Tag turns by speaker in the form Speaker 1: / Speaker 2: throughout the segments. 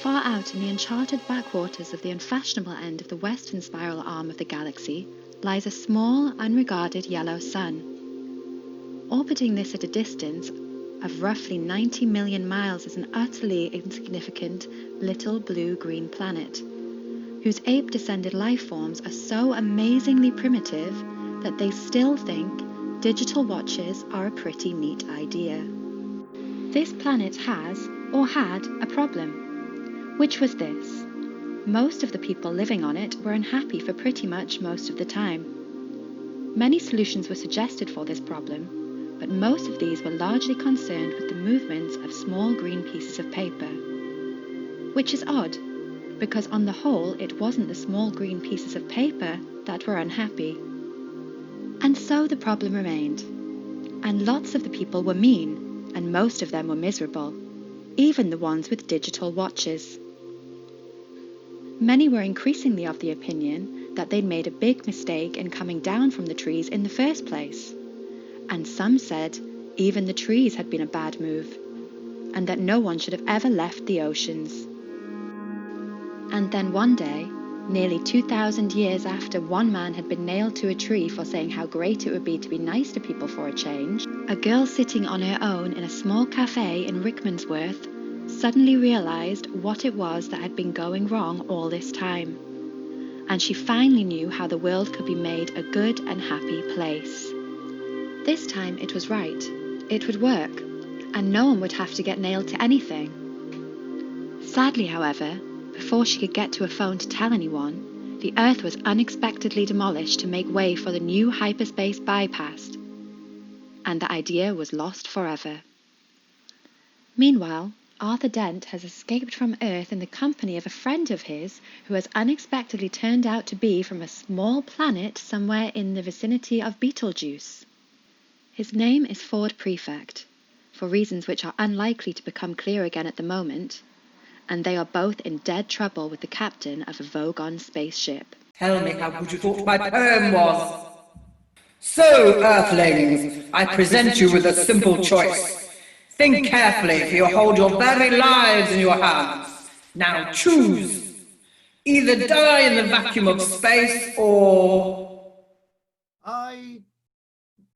Speaker 1: Far out in the uncharted backwaters of the unfashionable end of the western spiral arm of the galaxy lies a small, unregarded yellow sun. Orbiting this at a distance of roughly 90 million miles is an utterly insignificant little blue-green planet, whose ape-descended life forms are so amazingly primitive that they still think digital watches are a pretty neat idea. This planet has, or had, a problem, which was this. Most of the people living on it were unhappy for pretty much most of the time. Many solutions were suggested for this problem, but most of these were largely concerned with the movements of small green pieces of paper. Which is odd, because on the whole it wasn't the small green pieces of paper that were unhappy. And so the problem remained, and lots of the people were mean, and most of them were miserable, even the ones with digital watches. Many were increasingly of the opinion that they'd made a big mistake in coming down from the trees in the first place, and some said even the trees had been a bad move, and that no one should have ever left the oceans. And then one day, nearly 2,000 years after one man had been nailed to a tree for saying how great it would be to be nice to people for a change, a girl sitting on her own in a small cafe in Rickmansworth suddenly realized what it was that had been going wrong all this time. And she finally knew how the world could be made a good and happy place. This time it was right. It would work, and no one would have to get nailed to anything. Sadly, however, before she could get to a phone to tell anyone, the Earth was unexpectedly demolished to make way for the new hyperspace bypass, and the idea was lost forever. Meanwhile, Arthur Dent has escaped from Earth in the company of a friend of his who has unexpectedly turned out to be from a small planet somewhere in the vicinity of Betelgeuse. His name is Ford Prefect, for reasons which are unlikely to become clear again at the moment, and they are both in dead trouble with the captain of a Vogon spaceship.
Speaker 2: Tell me how good you thought my poem was. So, Earthlings, I present you with a simple choice. Think carefully, for you hold your very lives in your hands. Now choose. Either die in the vacuum of space, or...
Speaker 3: I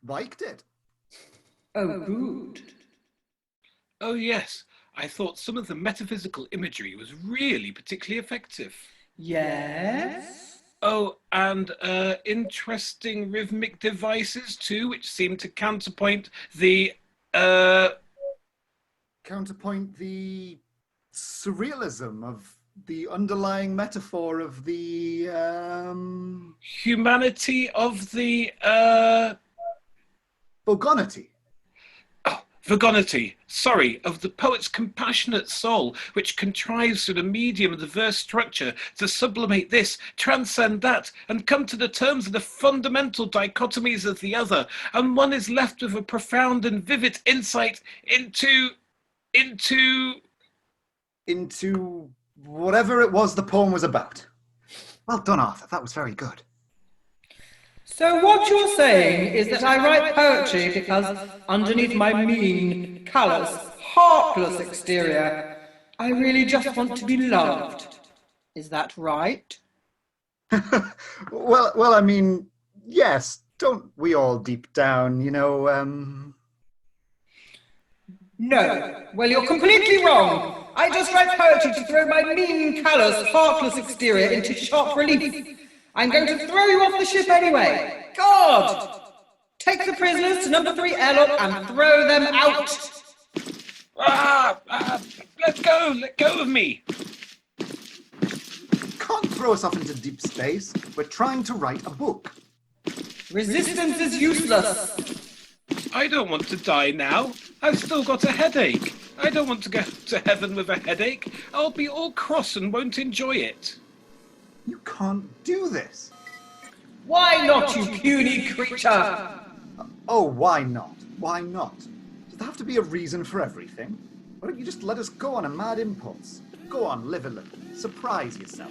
Speaker 3: liked it.
Speaker 2: Oh, good.
Speaker 4: Oh, yes. I thought some of the metaphysical imagery was really particularly effective.
Speaker 2: Yes?
Speaker 4: Oh, and interesting rhythmic devices too, which seem to counterpoint the...
Speaker 3: Counterpoint the surrealism of the underlying metaphor of the...
Speaker 4: humanity of the...
Speaker 3: Vogonity.
Speaker 4: Vagonity, sorry, of the poet's compassionate soul, which contrives through the medium of the verse structure to sublimate this, transcend that, and come to the terms of the fundamental dichotomies of the other, and one is left with a profound and vivid insight into
Speaker 3: whatever it was the poem was about. Well done, Arthur. That was very good.
Speaker 2: So what you're saying is that I write poetry because underneath my mean, callous, heartless exterior, I really just want to be loved. Is that right?
Speaker 3: Well, I mean, yes. Don't we all deep down,
Speaker 2: No. Well, you're completely wrong. I just write poetry to throw my mean, callous, heartless exterior into sharp relief. I'm going to throw you off the ship anyway. God! Take the prisoners to number 3 airlock and throw them out.
Speaker 4: Let go of me.
Speaker 3: Can't throw us off into deep space. We're trying to write a book.
Speaker 2: Resistance is useless.
Speaker 4: I don't want to die now. I've still got a headache. I don't want to go to heaven with a headache. I'll be all cross and won't enjoy it.
Speaker 3: You can't do this.
Speaker 2: Why not, you puny creature?
Speaker 3: Oh, why not? Why not? Does there have to be a reason for everything? Why don't you just let us go on a mad impulse? Go on, live a little. Surprise yourself.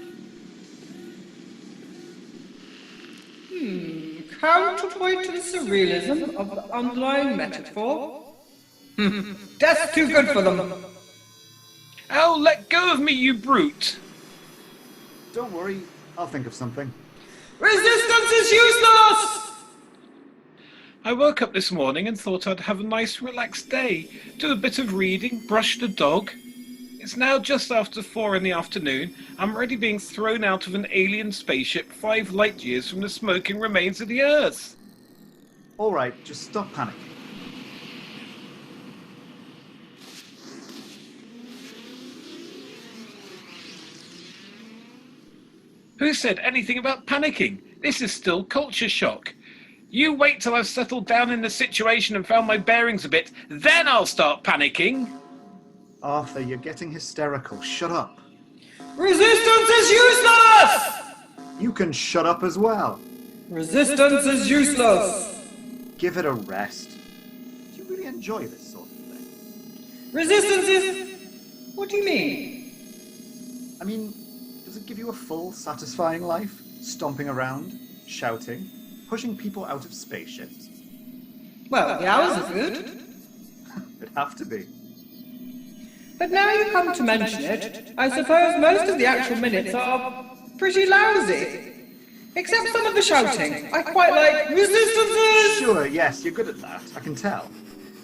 Speaker 2: Counterpoint to the surrealism of the underlying metaphor? That's too good for them.
Speaker 4: Ow, let go of me, you brute!
Speaker 3: Don't worry, I'll think of something.
Speaker 2: Resistance is useless!
Speaker 4: I woke up this morning and thought I'd have a nice relaxed day, do a bit of reading, brush the dog. It's now just after 4 in the afternoon. I'm already being thrown out of an alien spaceship 5 light years from the smoking remains of the Earth.
Speaker 3: All right, just stop panicking.
Speaker 4: Who said anything about panicking? This is still culture shock. You wait till I've settled down in the situation and found my bearings a bit, then I'll start panicking.
Speaker 3: Arthur, you're getting hysterical. Shut up.
Speaker 2: Resistance is useless!
Speaker 3: You can shut up as well.
Speaker 2: Resistance is useless!
Speaker 3: Give it a rest. Do you really enjoy this sort of thing?
Speaker 2: Resistance is... What do you mean?
Speaker 3: I mean, does it give you a full, satisfying life? Stomping around, shouting, pushing people out of spaceships?
Speaker 2: Well, the hours are good.
Speaker 3: It'd have to be.
Speaker 2: But now you come to mention it, I suppose most of the actual minutes are pretty lousy. Except some of the shouting. I quite like resistances!
Speaker 3: Sure, yes, you're good at that. I can tell.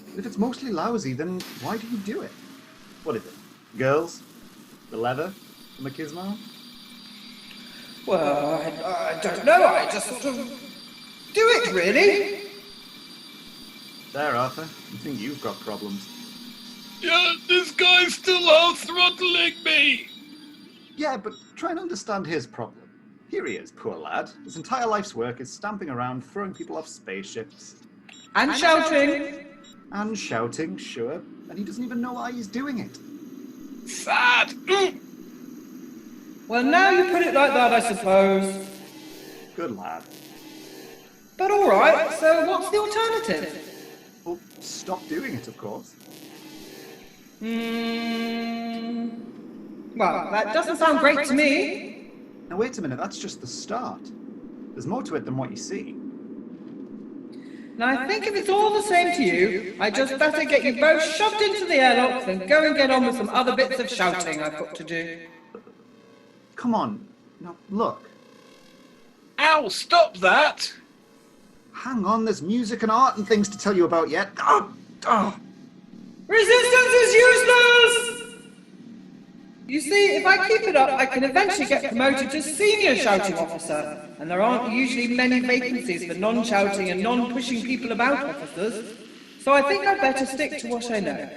Speaker 3: But if it's mostly lousy, then why do you do it? What is it? Girls? The leather? The machismo?
Speaker 2: Well, I don't know, I just sort of do it, really.
Speaker 3: There, Arthur. You think you've got problems.
Speaker 4: Yeah, this guy's still half throttling me.
Speaker 3: Yeah, but try and understand his problem. Here he is, poor lad. His entire life's work is stamping around, throwing people off spaceships.
Speaker 2: And shouting.
Speaker 3: And shouting, sure. And he doesn't even know why he's doing it.
Speaker 4: Sad.
Speaker 2: Well, now you put it like that, I suppose.
Speaker 3: Good lad.
Speaker 2: But alright, so what's the alternative?
Speaker 3: Well, stop doing it, of course.
Speaker 2: Well, that doesn't sound great to me.
Speaker 3: Now wait a minute, that's just the start. There's more to it than what you see.
Speaker 2: Now I think if it's all the same to you, I just better get you both shoved into the airlock and go and get on with some other bits of shouting I've got to do.
Speaker 3: Come on. Now, look.
Speaker 4: Ow, stop that!
Speaker 3: Hang on, there's music and art and things to tell you about yet. Oh.
Speaker 2: Resistance is useless! You see, if I keep it up, I can eventually get promoted to senior shouting officer, and there aren't usually many vacancies for non-shouting and non-pushing people about officers, so I think I'd better stick to what I know.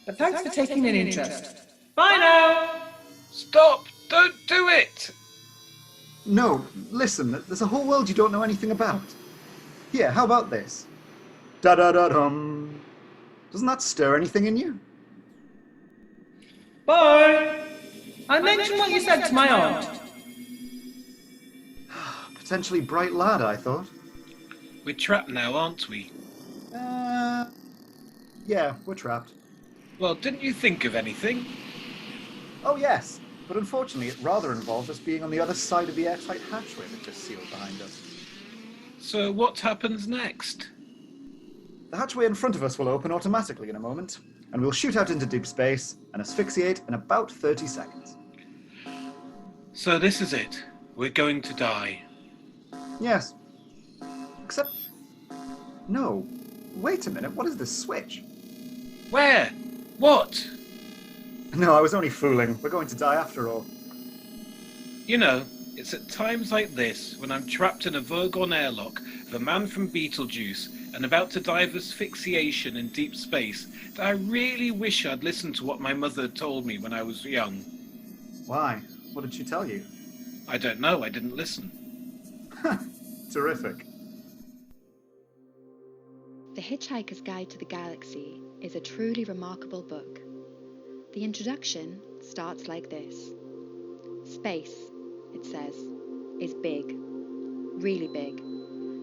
Speaker 2: But thanks for taking an interest. Bye now!
Speaker 4: Stop! Don't do it!
Speaker 3: No, listen, there's a whole world you don't know anything about. Here, how about this? Da-da-da-dum. Doesn't that stir anything in you?
Speaker 2: Bye! I mentioned what you said to my aunt.
Speaker 3: Potentially bright lad, I thought.
Speaker 4: We're trapped now, aren't we?
Speaker 3: Yeah, we're trapped.
Speaker 4: Well, didn't you think of anything?
Speaker 3: Oh, yes. But unfortunately, it rather involved us being on the other side of the airtight hatchway that just sealed behind us.
Speaker 4: So what happens next?
Speaker 3: The hatchway in front of us will open automatically in a moment, and we'll shoot out into deep space and asphyxiate in about 30 seconds.
Speaker 4: So this is it. We're going to die.
Speaker 3: Yes. Except... No. Wait a minute, what is this switch?
Speaker 4: Where? What?
Speaker 3: No, I was only fooling. We're going to die after all.
Speaker 4: You know, it's at times like this, when I'm trapped in a Vogon airlock of a man from Beetlejuice and about to die of asphyxiation in deep space, that I really wish I'd listened to what my mother told me when I was young.
Speaker 3: Why? What did she tell you?
Speaker 4: I don't know, I didn't listen.
Speaker 3: Terrific.
Speaker 1: The Hitchhiker's Guide to the Galaxy is a truly remarkable book. The introduction starts like this. Space, it says, is big. Really big.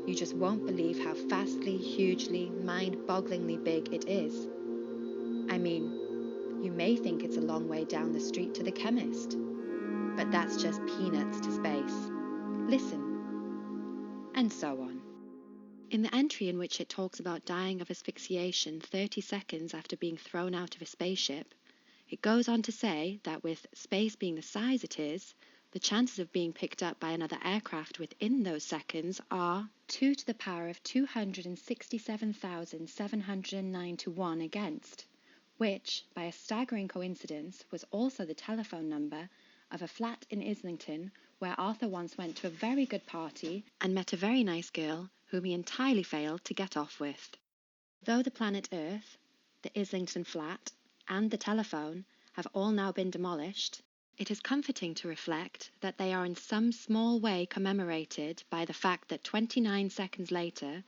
Speaker 1: You just won't believe how vastly, hugely, mind-bogglingly big it is. I mean, you may think it's a long way down the street to the chemist, but that's just peanuts to space. Listen. And so on. In the entry in which it talks about dying of asphyxiation 30 seconds after being thrown out of a spaceship, It goes on to say that with space being the size it is, the chances of being picked up by another aircraft within those seconds are 2 to the power of 267,709 to 1 against, which, by a staggering coincidence, was also the telephone number of a flat in Islington where Arthur once went to a very good party and met a very nice girl whom he entirely failed to get off with. Though the planet Earth, the Islington flat, and the telephone have all now been demolished, it is comforting to reflect that they are in some small way commemorated by the fact that 29 seconds later,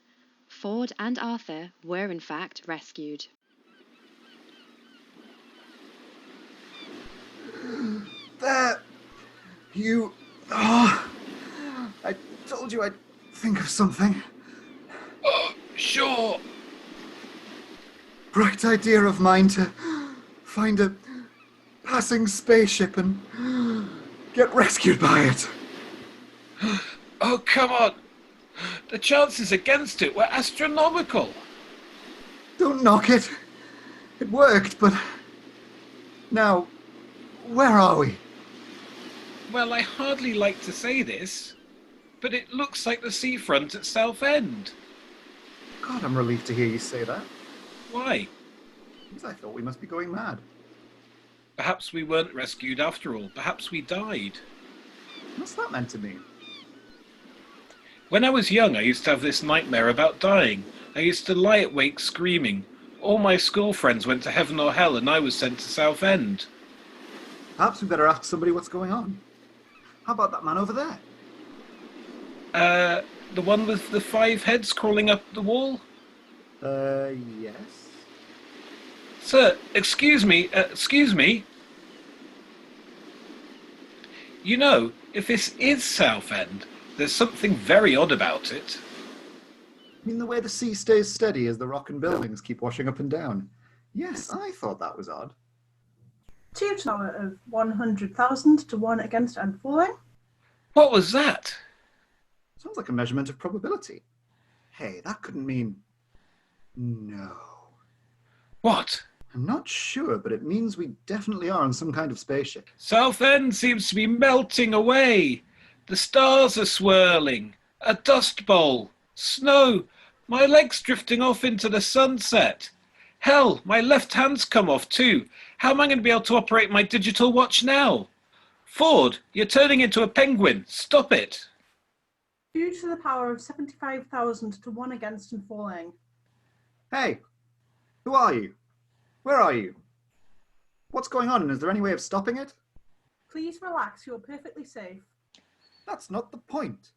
Speaker 1: Ford and Arthur were in fact rescued.
Speaker 3: There! You... Oh, I told you I'd think of something.
Speaker 4: Oh, sure.
Speaker 3: Bright idea of mine to find a passing spaceship and get rescued by it.
Speaker 4: Oh, come on. The chances against it were astronomical.
Speaker 3: Don't knock it. It worked, but... Now, where are we?
Speaker 4: Well, I hardly like to say this, but it looks like the seafront at Southend.
Speaker 3: God, I'm relieved to hear you say that.
Speaker 4: Why?
Speaker 3: Because I thought we must be going mad.
Speaker 4: Perhaps we weren't rescued after all. Perhaps we died.
Speaker 3: What's that meant to mean?
Speaker 4: When I was young, I used to have this nightmare about dying. I used to lie awake screaming. All my school friends went to heaven or hell, and I was sent to Southend.
Speaker 3: Perhaps we better ask somebody what's going on. How about that man over there?
Speaker 4: The one with the 5 heads crawling up the wall?
Speaker 3: Yes.
Speaker 4: Sir, excuse me. You know, if this is Southend, there's something very odd about it.
Speaker 3: You mean the way the sea stays steady as the rock and buildings keep washing up and down? Yes, I thought that was odd.
Speaker 5: 2 to the power of 100,000 to 1 against and falling.
Speaker 4: What was that?
Speaker 3: Sounds like a measurement of probability. Hey, that couldn't mean... No.
Speaker 4: What?
Speaker 3: I'm not sure, but it means we definitely are on some kind of spaceship.
Speaker 4: Southend seems to be melting away. The stars are swirling. A dust bowl. Snow. My leg's drifting off into the sunset. Hell, my left hand's come off too. How am I going to be able to operate my digital watch now? Ford, you're turning into a penguin. Stop it.
Speaker 5: 2 to the power of 75,000 to 1 against and falling.
Speaker 3: Hey, who are you? Where are you? What's going on, and is there any way of stopping it?
Speaker 5: Please relax, you're perfectly safe.
Speaker 3: That's not the point.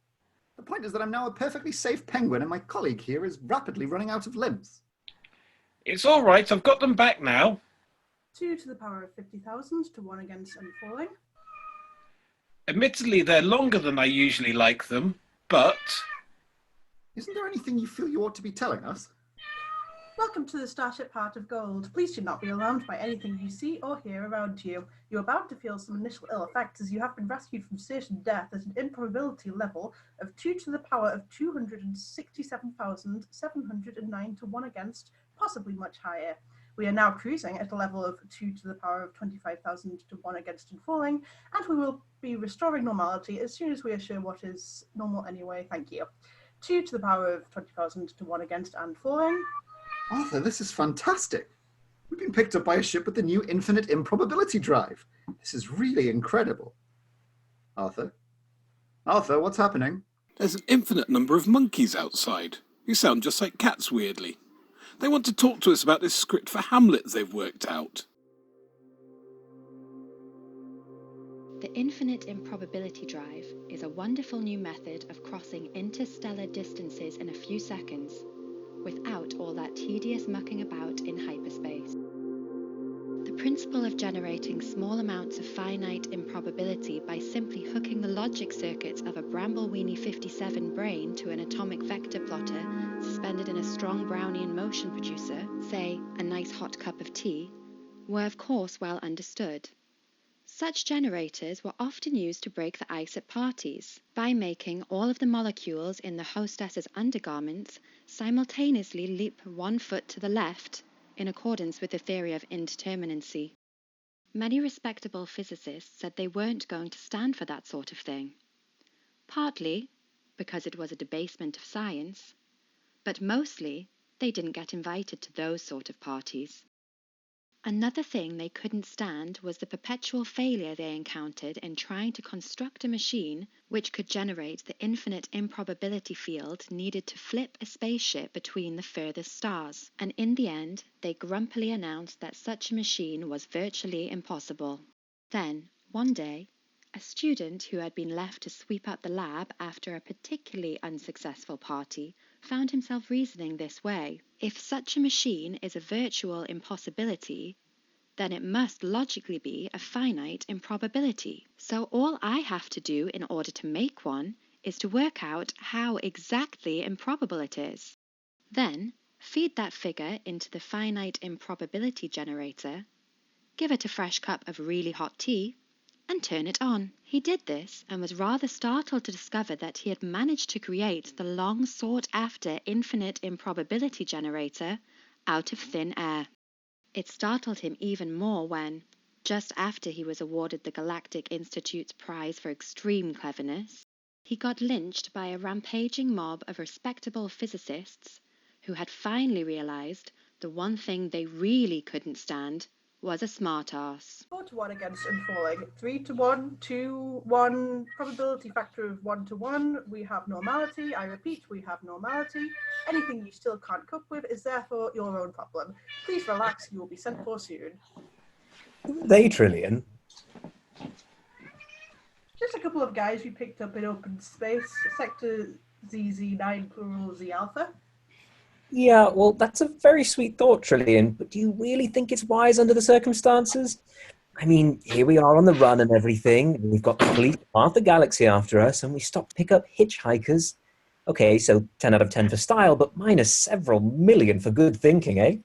Speaker 3: The point is that I'm now a perfectly safe penguin, and my colleague here is rapidly running out of limbs.
Speaker 4: It's all right. I've got them back now.
Speaker 5: 2 to the power of 50,000 to 1 against and falling.
Speaker 4: Admittedly, they're longer than I usually like them, but...
Speaker 3: Isn't there anything you feel you ought to be telling us?
Speaker 5: Welcome to the Starship Heart of Gold. Please do not be alarmed by anything you see or hear around you. You're about to feel some initial ill effects as you have been rescued from certain death at an improbability level of 2 to the power of 267,709 to 1 against, possibly much higher. We are now cruising at a level of 2 to the power of 25,000 to 1 against and falling, and we will be restoring normality as soon as we are sure what is normal anyway. Thank you. 2 to the power of 20,000 to 1 against and falling.
Speaker 3: Arthur, this is fantastic. We've been picked up by a ship with the new infinite improbability drive. This is really incredible. Arthur? Arthur, what's happening?
Speaker 6: There's an infinite number of monkeys outside, who sound just like cats weirdly. They want to talk to us about this script for Hamlet they've worked out.
Speaker 1: The infinite improbability drive is a wonderful new method of crossing interstellar distances in a few seconds, without all that tedious mucking about in hyperspace. The principle of generating small amounts of finite improbability by simply hooking the logic circuits of a Brambleweenie 57 brain to an atomic vector plotter suspended in a strong Brownian motion producer, say a nice hot cup of tea, were of course well understood. Such generators were often used to break the ice at parties by making all of the molecules in the hostess's undergarments simultaneously leap 1 foot to the left in accordance with the theory of indeterminacy. Many respectable physicists said they weren't going to stand for that sort of thing. Partly because it was a debasement of science, but mostly they didn't get invited to those sort of parties. Another thing they couldn't stand was the perpetual failure they encountered in trying to construct a machine which could generate the infinite improbability field needed to flip a spaceship between the furthest stars, and in the end they grumpily announced that such a machine was virtually impossible. Then, one day, a student who had been left to sweep up the lab after a particularly unsuccessful party found himself reasoning this way. If such a machine is a virtual impossibility, then it must logically be a finite improbability. So all I have to do in order to make one is to work out how exactly improbable it is. Then feed that figure into the finite improbability generator, give it a fresh cup of really hot tea, and turn it on. He did this and was rather startled to discover that he had managed to create the long sought after infinite improbability generator out of thin air. It startled him even more when, just after he was awarded the Galactic Institute's prize for extreme cleverness, he got lynched by a rampaging mob of respectable physicists who had finally realized the one thing they really couldn't stand was a smart-ass.
Speaker 5: 4 to 1 against and falling. 3 to 1, 2, 1, probability factor of 1 to 1. We have normality. I repeat, we have normality. Anything you still can't cope with is therefore your own problem. Please relax, you will be sent for soon.
Speaker 7: They trillion.
Speaker 5: Just a couple of guys we picked up in open space. Sector ZZ9 plural Z alpha.
Speaker 7: Yeah, well, that's a very sweet thought, Trillian, but do you really think it's wise under the circumstances? I mean, here we are on the run and everything. We've got the police of half the galaxy after us, and we stopped to pick up hitchhikers. Okay, so 10 out of 10 for style, but minus several million for good thinking, eh?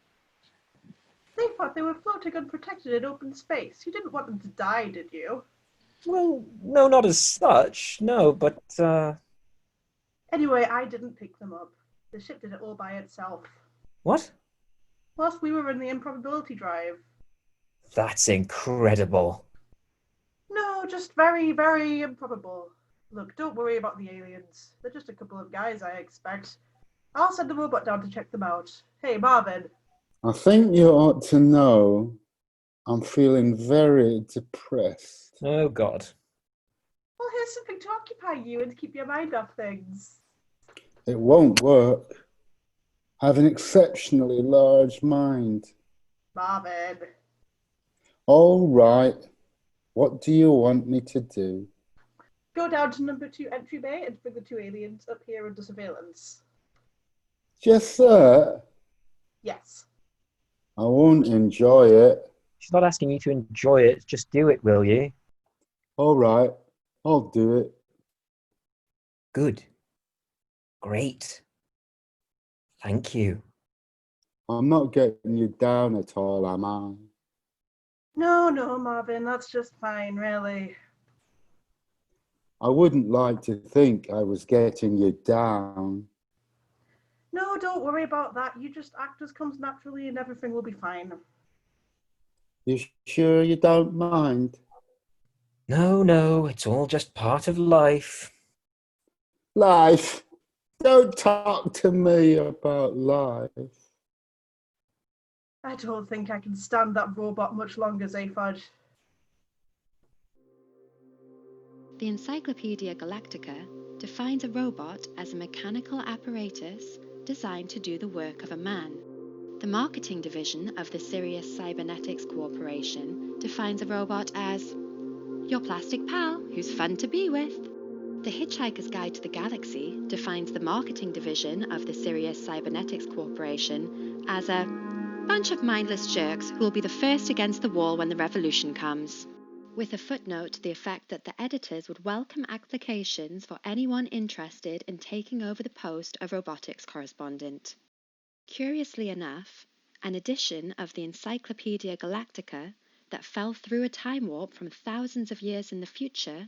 Speaker 5: They thought they were floating unprotected in open space. You didn't want them to die, did you?
Speaker 7: Well, no, not as such, no, but,
Speaker 5: Anyway, I didn't pick them up. The ship did it all by itself.
Speaker 7: what?
Speaker 5: Whilst we were in the improbability drive.
Speaker 7: That's incredible.
Speaker 5: No, just very, very improbable. Look, don't worry about the aliens. They're just a couple of guys, I expect. I'll send the robot down to check them out. Hey, Marvin.
Speaker 8: I think you ought to know I'm feeling very depressed.
Speaker 7: Oh, God.
Speaker 5: Well, here's something to occupy you and keep your mind off things.
Speaker 8: It won't work. I have an exceptionally large mind.
Speaker 5: Marvin.
Speaker 8: All right. What do you want me to do?
Speaker 5: Go down to number 2 entry bay and bring the 2 aliens up here under surveillance.
Speaker 8: Just that?
Speaker 5: Yes.
Speaker 8: I won't enjoy it.
Speaker 7: She's not asking you to enjoy it, just do it, will you?
Speaker 8: All right. I'll do it.
Speaker 7: Good. Great. Thank you.
Speaker 8: I'm not getting you down at all, am I?
Speaker 5: No, Marvin, that's just fine, really.
Speaker 8: I wouldn't like to think I was getting you down.
Speaker 5: No, don't worry about that. You just act as comes naturally and everything will be fine.
Speaker 8: You sure you don't mind?
Speaker 7: No, it's all just part of life.
Speaker 8: Life? Don't talk to me about life.
Speaker 5: I don't think I can stand that robot much longer, Zaphod.
Speaker 1: The Encyclopedia Galactica defines a robot as a mechanical apparatus designed to do the work of a man. The marketing division of the Sirius Cybernetics Corporation defines a robot as your plastic pal who's fun to be with. The Hitchhiker's Guide to the Galaxy defines the marketing division of the Sirius Cybernetics Corporation as a bunch of mindless jerks who will be the first against the wall when the revolution comes, with a footnote to the effect that the editors would welcome applications for anyone interested in taking over the post of robotics correspondent. Curiously enough, an edition of the Encyclopedia Galactica that fell through a time warp from thousands of years in the future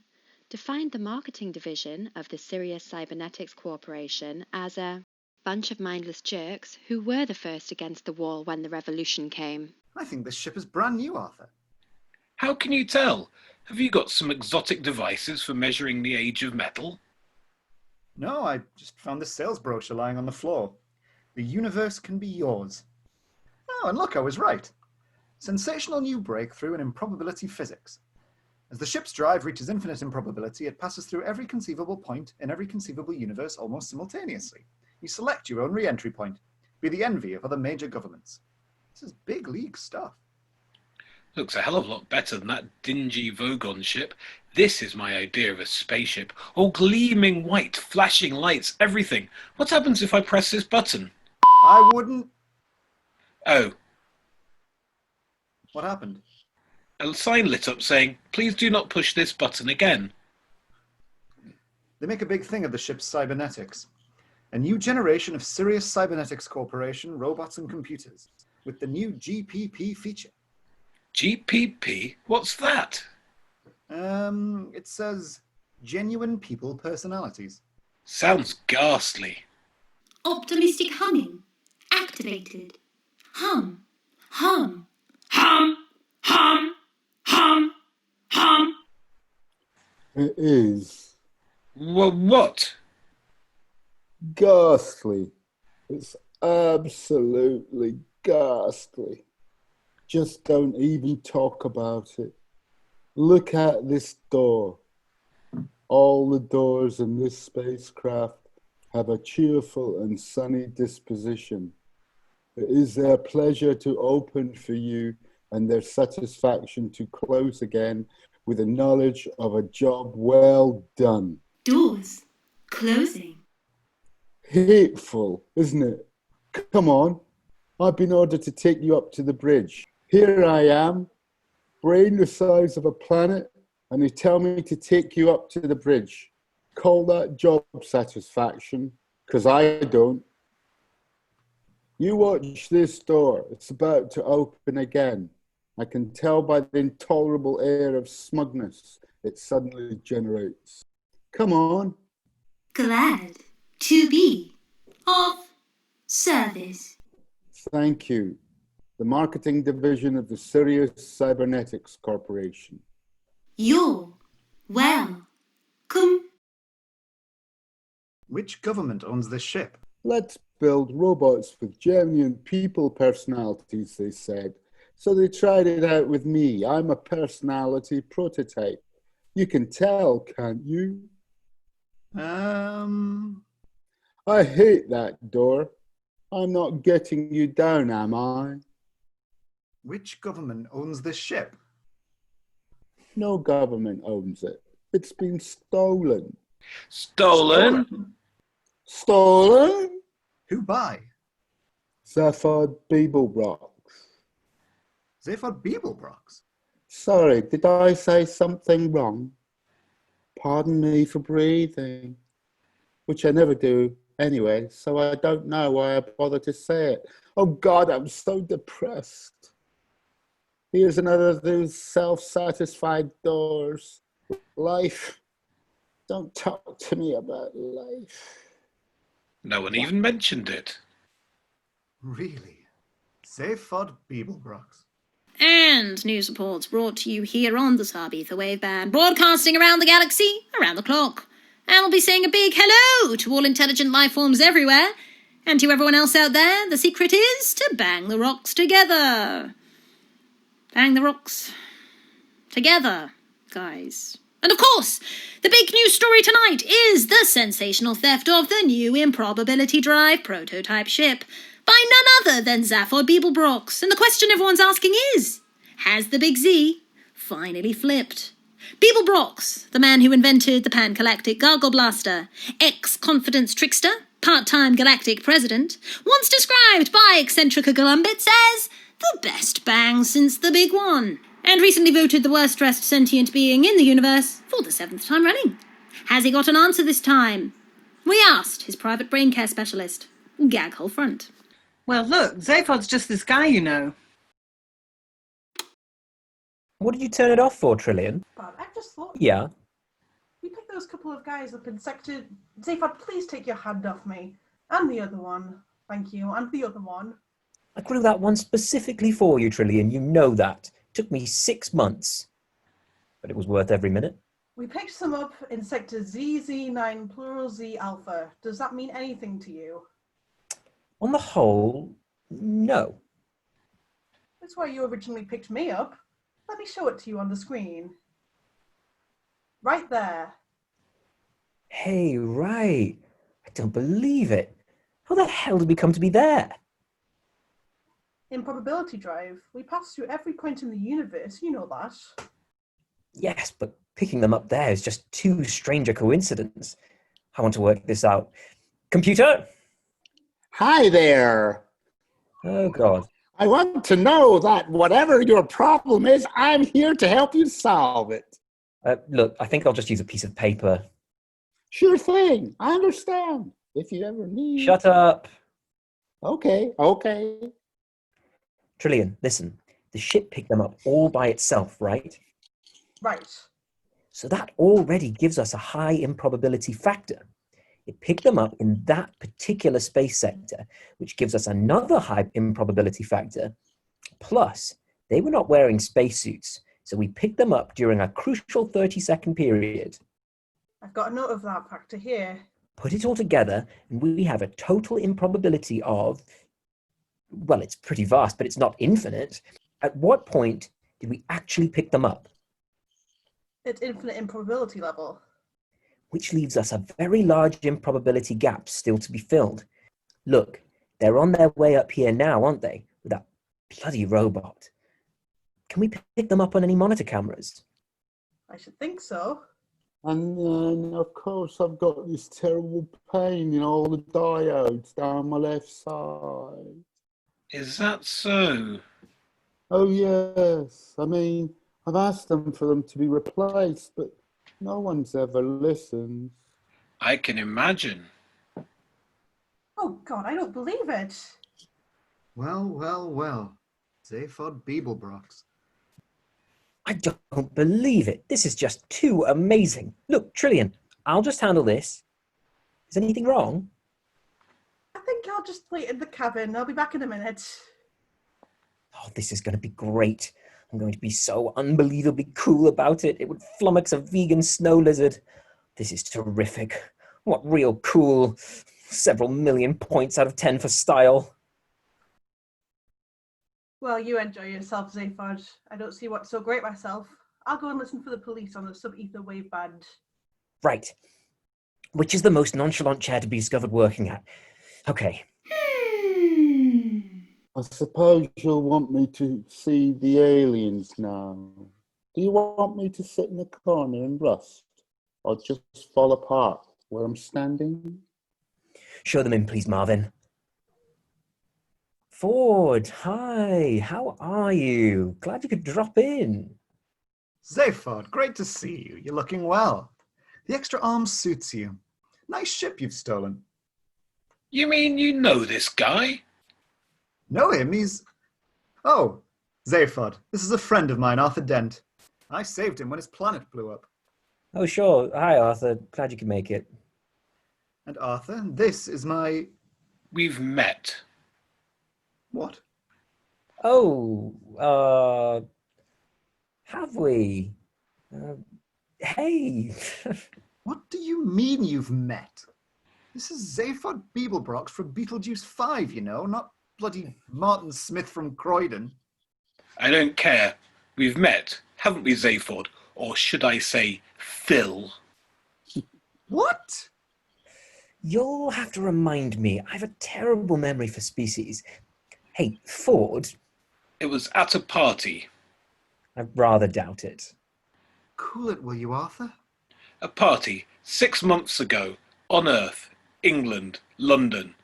Speaker 1: defined the marketing division of the Sirius Cybernetics Corporation as a bunch of mindless jerks who were the first against the wall when the revolution came.
Speaker 3: I think this ship is brand new, Arthur.
Speaker 4: How can you tell? Have you got some exotic devices for measuring the age of metal?
Speaker 3: No, I just found this sales brochure lying on the floor. The universe can be yours. Oh, and look, I was right. Sensational new breakthrough in improbability physics. As the ship's drive reaches infinite improbability, it passes through every conceivable point in every conceivable universe almost simultaneously. You select your own re-entry point. Be the envy of other major governments. This is big league stuff.
Speaker 4: Looks a hell of a lot better than that dingy Vogon ship. This is my idea of a spaceship. All gleaming white, flashing lights, everything. What happens if I press this button?
Speaker 3: I wouldn't...
Speaker 4: Oh,
Speaker 3: What happened?
Speaker 4: a sign lit up saying, "Please do not push this button again."
Speaker 3: They make a big thing of the ship's cybernetics. A new generation of Sirius Cybernetics Corporation robots and computers, with the new GPP feature.
Speaker 4: GPP? What's that?
Speaker 3: It says genuine people personalities.
Speaker 4: Sounds ghastly.
Speaker 9: Optimistic humming. Activated. Hum. Hum. Hum. Hum. Hum. Hum.
Speaker 8: It is
Speaker 4: What?
Speaker 8: ghastly. It's absolutely ghastly. Just don't even talk about it. Look at this door. All the doors in this spacecraft have a cheerful and sunny disposition. It is their pleasure to open for you and their satisfaction to close again with the knowledge of a job well done.
Speaker 9: Doors. Closing.
Speaker 8: Hateful, isn't it? Come on. I've been ordered to take you up to the bridge. Here I am, brain the size of a planet, and they tell me to take you up to the bridge. Call that job satisfaction, because I don't. You watch this door. It's about to open again. I can tell by the intolerable air of smugness it suddenly generates. Come on.
Speaker 9: Glad to be of service.
Speaker 8: Thank you. The marketing division of the Sirius Cybernetics Corporation.
Speaker 9: You're welcome.
Speaker 3: Which government owns this ship?
Speaker 8: Let's build robots with genuine people personalities, they said. So they tried it out with me. I'm a personality prototype. You can tell, can't you? I hate that door. I'm not getting you down, am I?
Speaker 3: Which government owns this ship?
Speaker 8: No government owns it. It's been stolen.
Speaker 4: Stolen?
Speaker 8: Stolen?
Speaker 3: Who by?
Speaker 8: Zaphod Beeblebrox.
Speaker 3: Zaphod Beeblebrox?
Speaker 8: Sorry, did I say something wrong? Pardon me for breathing, which I never do anyway, so I don't know why I bother to say it. Oh God, I'm so depressed. Here's another of those self-satisfied doors. Life. Don't talk to me about life.
Speaker 4: No one even mentioned it.
Speaker 3: Really? Zaphod Beeblebrox.
Speaker 10: And news reports brought to you here on the Sub Ether Wave Band, broadcasting around the galaxy, around the clock. And we'll be saying a big hello to all intelligent life forms everywhere. And to everyone else out there, the secret is to bang the rocks together. Bang the rocks together, guys. And of course, the big news story tonight is the sensational theft of the new Improbability Drive prototype ship by none other than Zaphod Beeblebrox. And the question everyone's asking is, has the big Z finally flipped? Beeblebrox, the man who invented the pan-galactic gargle blaster, ex-confidence trickster, part-time galactic president, once described by eccentric Columbits as the best bang since the big one, and recently voted the worst-dressed sentient being in the universe for the 7th time running. Has he got an answer this time? We asked his private brain care specialist, Gaghole Front.
Speaker 11: Well, look, Zaphod's just this guy, you know.
Speaker 7: What did you turn it off for, Trillian?
Speaker 5: Bob, I just thought.
Speaker 7: Yeah.
Speaker 5: We picked those couple of guys up in sector. Zaphod, please take your hand off me. And the other one. Thank you. And the other one.
Speaker 7: I grew that one specifically for you, Trillian. You know that. Took me 6 months, but it was worth every minute.
Speaker 5: We picked them up in sector ZZ9 plural Z alpha. Does that mean anything to you?
Speaker 7: On the whole, no.
Speaker 5: That's why you originally picked me up. Let me show it to you on the screen. Right there.
Speaker 7: Hey, right. I don't believe it. How the hell did we come to be there?
Speaker 5: In probability drive, we pass through every point in the universe, you know that.
Speaker 7: Yes, but picking them up there is just too strange a coincidence. I want to work this out. Computer?
Speaker 8: Hi there.
Speaker 7: Oh, God.
Speaker 8: I want to know that whatever your problem is, I'm here to help you solve it.
Speaker 7: Look, I think I'll just use a piece of paper.
Speaker 8: Sure thing. I understand. If you ever need...
Speaker 7: Shut up.
Speaker 8: Okay.
Speaker 7: Trillian, listen. The ship picked them up all by itself, right?
Speaker 5: Right.
Speaker 7: So that already gives us a high improbability factor. It picked them up in that particular space sector, which gives us another high improbability factor. Plus, they were not wearing spacesuits, so we picked them up during a crucial 30-second period.
Speaker 5: I've got a note of that factor here.
Speaker 7: Put it all together, and we have a total improbability of, well, it's pretty vast, but it's not infinite. At what point did we actually pick them up?
Speaker 5: At infinite improbability level.
Speaker 7: Which leaves us a very large improbability gap still to be filled. Look, they're on their way up here now, aren't they? With that bloody robot. Can we pick them up on any monitor cameras?
Speaker 5: I should think so.
Speaker 8: And then, of course, I've got this terrible pain in all the diodes down my left side.
Speaker 4: Is that so?
Speaker 8: Oh, yes. I mean, I've asked them for them to be replaced, but no one's ever listened.
Speaker 4: I can imagine.
Speaker 5: Oh, God, I don't believe it.
Speaker 3: Well. Zaphod Beeblebrox.
Speaker 7: I don't believe it. This is just too amazing. Look, Trillian, I'll just handle this. Is anything wrong?
Speaker 5: I think I'll just wait in the cabin. I'll be back in a minute.
Speaker 7: Oh, this is going to be great. I'm going to be so unbelievably cool about it. It would flummox a vegan snow lizard. This is terrific. What real cool. Several million points out of 10 for style.
Speaker 5: Well, you enjoy yourself, Zaphod. I don't see what's so great myself. I'll go and listen for the police on the sub-ether wave band.
Speaker 7: Right. Which is the most nonchalant chair to be discovered working at? Okay.
Speaker 8: I suppose you'll want me to see the aliens now. Do you want me to sit in the corner and rust? Or just fall apart where I'm standing?
Speaker 7: Show them in, please, Marvin. Ford, hi. How are you? Glad you could drop in.
Speaker 3: Zaphod, great to see you. You're looking well. The extra arm suits you. Nice ship you've stolen.
Speaker 4: You mean you know this guy?
Speaker 3: Know him? He's... Oh, Zaphod. This is a friend of mine, Arthur Dent. I saved him when his planet blew up.
Speaker 7: Oh, sure. Hi, Arthur. Glad you could make it.
Speaker 3: And Arthur, this is my...
Speaker 4: We've met.
Speaker 3: What?
Speaker 7: Oh, have we? Hey.
Speaker 3: What do you mean you've met? This is Zaphod Beeblebrox from Beetlejuice 5, you know, not bloody Martin Smith from Croydon.
Speaker 4: I don't care. We've met, haven't we, Zaphod? Or should I say, Phil?
Speaker 3: What?
Speaker 7: You'll have to remind me. I have a terrible memory for species. Hey, Ford.
Speaker 4: It was at a party.
Speaker 7: I rather doubt it.
Speaker 3: Cool it, will you, Arthur?
Speaker 4: A party 6 months ago, on Earth, England, London.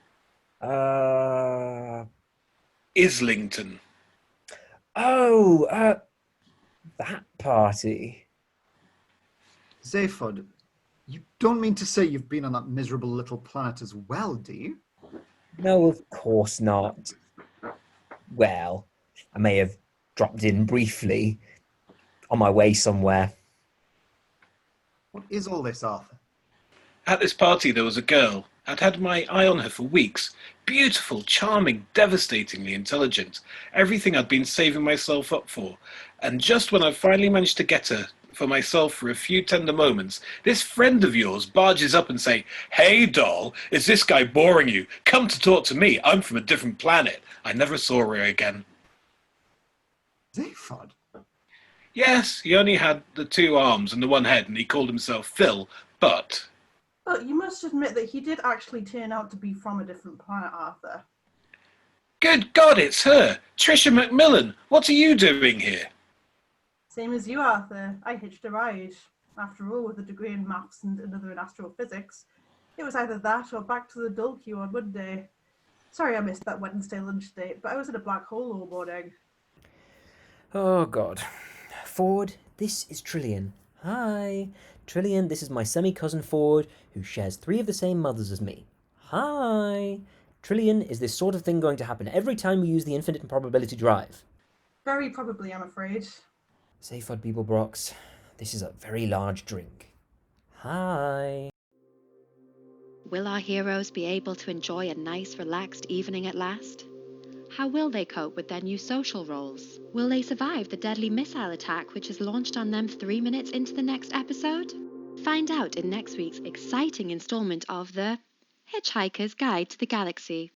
Speaker 4: Islington.
Speaker 7: Oh, that party.
Speaker 3: Zaphod, you don't mean to say you've been on that miserable little planet as well, do you?
Speaker 7: No, of course not. Well, I may have dropped in briefly on my way somewhere.
Speaker 3: What is all this, Arthur?
Speaker 4: At this party there was a girl. I'd had my eye on her for weeks. Beautiful, charming, devastatingly intelligent. Everything I'd been saving myself up for. And just when I finally managed to get her for myself for a few tender moments, this friend of yours barges up and say, "Hey, doll, is this guy boring you? Come to talk to me. I'm from a different planet." I never saw her again.
Speaker 3: Zaphod?
Speaker 4: Yes, he only had the 2 arms and the 1 head, and he called himself Phil, but...
Speaker 5: But you must admit that he did actually turn out to be from a different planet, Arthur.
Speaker 4: Good God, it's her! Trisha Macmillan, what are you doing here?
Speaker 5: Same as you, Arthur. I hitched a ride. After all, with a degree in maths and another in astrophysics, it was either that or back to the dull queue on Monday. Sorry I missed that Wednesday lunch date, but I was in a black hole all morning.
Speaker 7: Oh, God. Ford, this is Trillian. Hi. Trillian, this is my semi-cousin Ford, who shares 3 of the same mothers as me. Hi. Trillian, is this sort of thing going to happen every time we use the infinite probability drive?
Speaker 5: Very probably, I'm afraid.
Speaker 7: Zaphod Beeblebrox, this is a very large drink. Hi.
Speaker 1: Will our heroes be able to enjoy a nice, relaxed evening at last? How will they cope with their new social roles? Will they survive the deadly missile attack which is launched on them 3 minutes into the next episode? Find out in next week's exciting installment of the Hitchhiker's Guide to the Galaxy.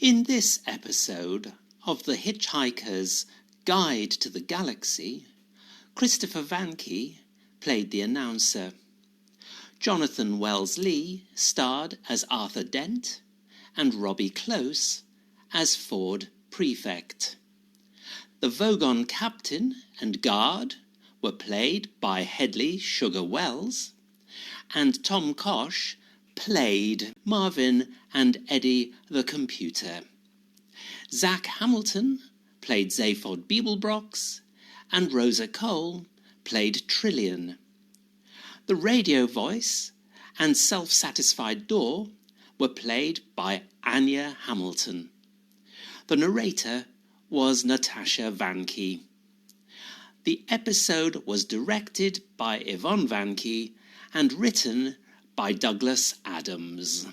Speaker 12: In this episode of The Hitchhiker's Guide to the Galaxy, Christopher Vanke played the announcer. Jonathan Wells-Lee starred as Arthur Dent and Robbie Close as Ford Prefect. The Vogon captain and guard were played by Hedley Sugar Wells, and Tom Kosh played Marvin and Eddie the computer. Zach Hamilton played Zaphod Beeblebrox, and Rosa Cole played Trillian. The radio voice and self-satisfied door were played by Anya Hamilton. The narrator was Natasha Vanke. The episode was directed by Yvonne Vanke and written by Douglas Adams.